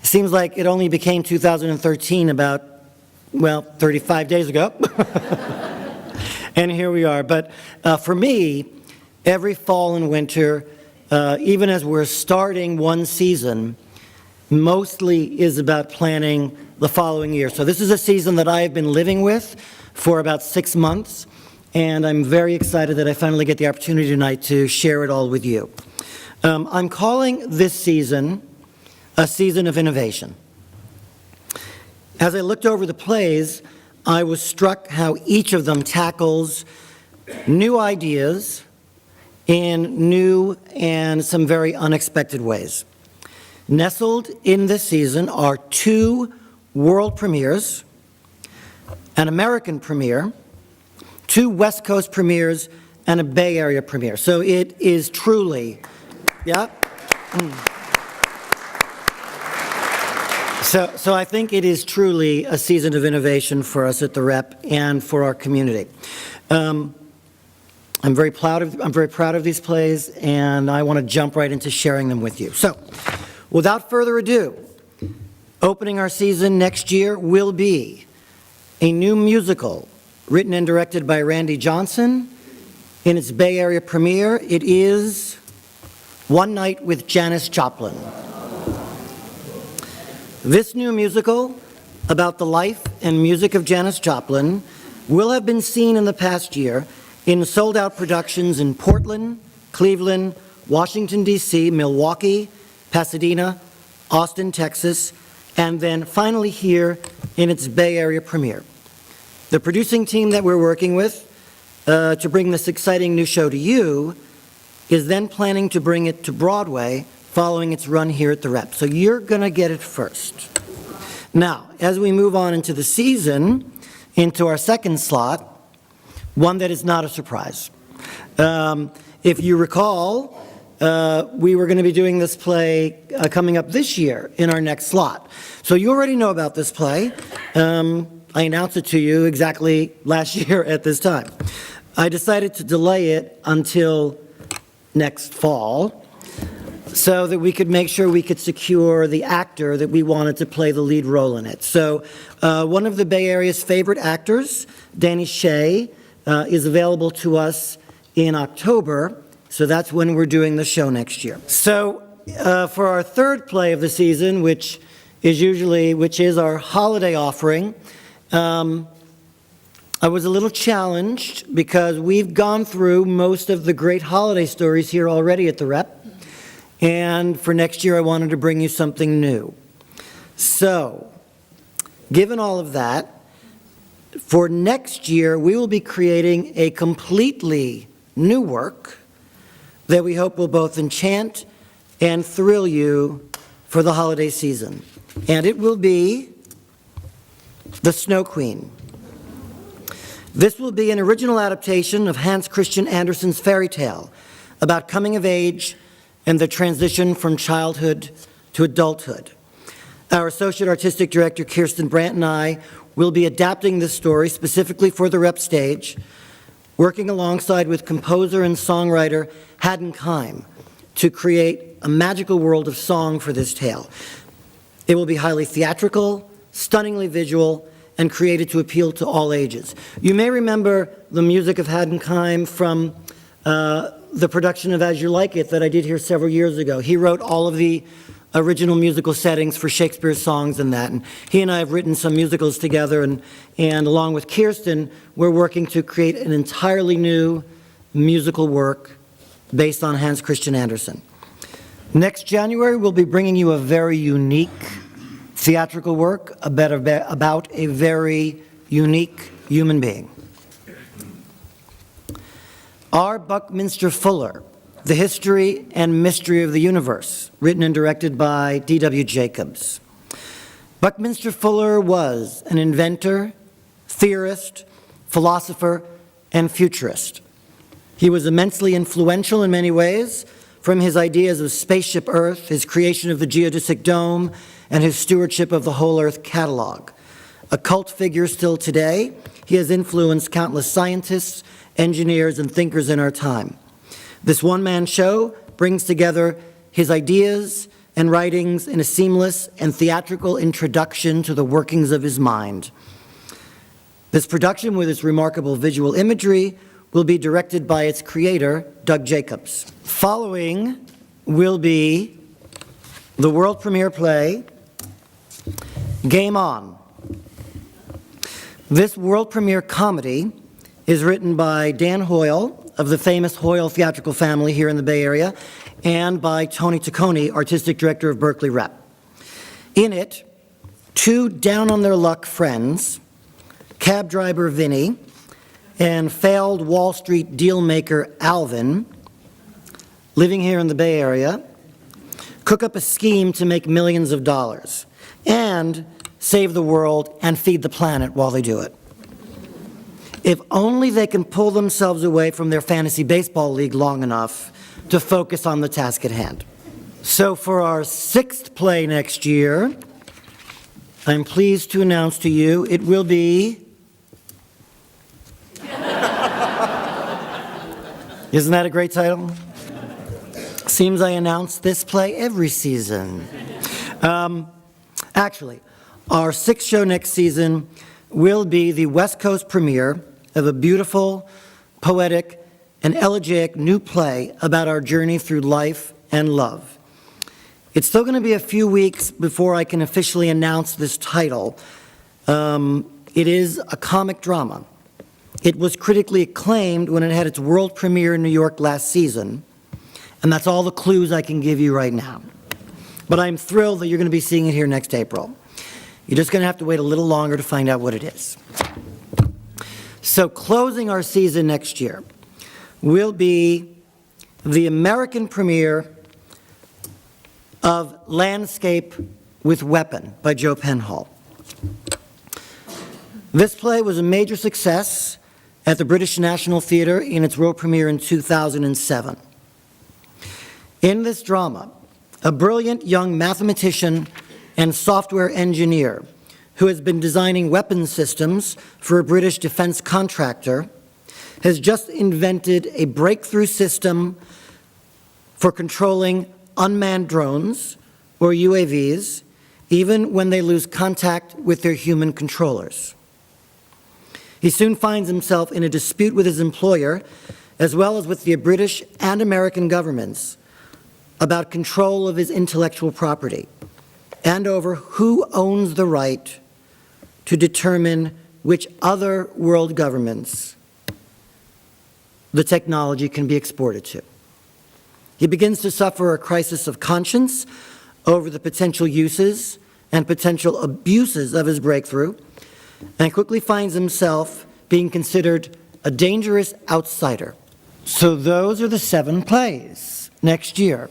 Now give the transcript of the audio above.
Seems like it only became 2013 about, well, 35 days ago. And here we are. But for me, every fall and winter, even as we're starting one season, mostly is about planning the following year. So this is a season that I have been living with for about 6 months, and I'm very excited that I finally get the opportunity tonight to share it all with you. I'm calling this season a season of innovation. As I looked over the plays, I was struck how each of them tackles new ideas in new and some very unexpected ways. Nestled in this season are 2 world premieres, an American premiere, 2 West Coast premieres, and a Bay Area premiere. So it is truly, yeah? So I think it is truly a season of innovation for us at the Rep and for our community. I'm very proud of these plays, and I want to jump right into sharing them with you. So, without further ado, opening our season next year will be a new musical written and directed by Randy Johnson. In its Bay Area premiere, it is One Night with Janis Joplin. This new musical about the life and music of Janis Joplin will have been seen in the past year in sold-out productions in Portland, Cleveland, Washington, D.C., Milwaukee, Pasadena, Austin, Texas, and then finally here in its Bay Area premiere. The producing team that we're working with to bring this exciting new show to you is then planning to bring it to Broadway following its run here at the Rep. So you're going to get it first. Now, as we move on into the season, into our second slot, one that is not a surprise. If you recall, we were going to be doing this play coming up this year in our next slot. So you already know about this play. I announced it to you exactly last year at this time. I decided to delay it until next fall so that we could make sure we could secure the actor that we wanted to play the lead role in it. So one of the Bay Area's favorite actors, Danny Shea, is available to us in October, so that's when we're doing the show next year. So for our third play of the season, which is our holiday offering, I was a little challenged because we've gone through most of the great holiday stories here already at the Rep, and for next year I wanted to bring you something new. So, given all of that, for next year we will be creating a completely new work that we hope will both enchant and thrill you for the holiday season. And it will be The Snow Queen. This will be an original adaptation of Hans Christian Andersen's fairy tale about coming of age and the transition from childhood to adulthood. Our Associate Artistic Director, Kirsten Brandt, and I will be adapting this story specifically for the Rep stage, working alongside with composer and songwriter Haddon Kime to create a magical world of song for this tale. It will be highly theatrical, stunningly visual, and created to appeal to all ages. You may remember the music of Haddon Kime from the production of As You Like It that I did here several years ago. He wrote all of the original musical settings for Shakespeare's songs and that, and he and I have written some musicals together, and along with Kirsten, we're working to create an entirely new musical work based on Hans Christian Andersen. Next January, we'll be bringing you a very unique theatrical work about a very unique human being. R. Buckminster Fuller, The History and Mystery of the Universe, written and directed by D.W. Jacobs. Buckminster Fuller was an inventor, theorist, philosopher, and futurist. He was immensely influential in many ways, from his ideas of Spaceship Earth, his creation of the geodesic dome, and his stewardship of the Whole Earth Catalog. A cult figure still today, he has influenced countless scientists, engineers, and thinkers in our time. This one-man show brings together his ideas and writings in a seamless and theatrical introduction to the workings of his mind. This production, with its remarkable visual imagery, will be directed by its creator, Doug Jacobs. Following will be the world premiere play, Game On. This world premiere comedy is written by Dan Hoyle of the famous Hoyle theatrical family here in the Bay Area, and by Tony Taccone, artistic director of Berkeley Rep. In it, two down-on-their-luck friends, cab driver Vinny and failed Wall Street deal-maker Alvin, living here in the Bay Area, cook up a scheme to make millions of dollars and save the world and feed the planet while they do it. If only they can pull themselves away from their fantasy baseball league long enough to focus on the task at hand. So for our 6th play next year, I'm pleased to announce to you it will be... Isn't that a great title? Seems I announce this play every season. Actually, our 6th show next season will be the West Coast premiere of a beautiful, poetic, and elegiac new play about our journey through life and love. It's still going to be a few weeks before I can officially announce this title. It is a comic drama. It was critically acclaimed when it had its world premiere in New York last season, and that's all the clues I can give you right now. But I'm thrilled that you're going to be seeing it here next April. You're just going to have to wait a little longer to find out what it is. So closing our season next year will be the American premiere of Landscape with Weapon by Joe Penhall. This play was a major success at the British National Theatre in its world premiere in 2007. In this drama, a brilliant young mathematician and software engineer who has been designing weapons systems for a British defense contractor has just invented a breakthrough system for controlling unmanned drones, or UAVs, even when they lose contact with their human controllers. He soon finds himself in a dispute with his employer, as well as with the British and American governments, about control of his intellectual property, and over who owns the right to determine which other world governments the technology can be exported to. He begins to suffer a crisis of conscience over the potential uses and potential abuses of his breakthrough, and quickly finds himself being considered a dangerous outsider. So those are the 7 plays next year.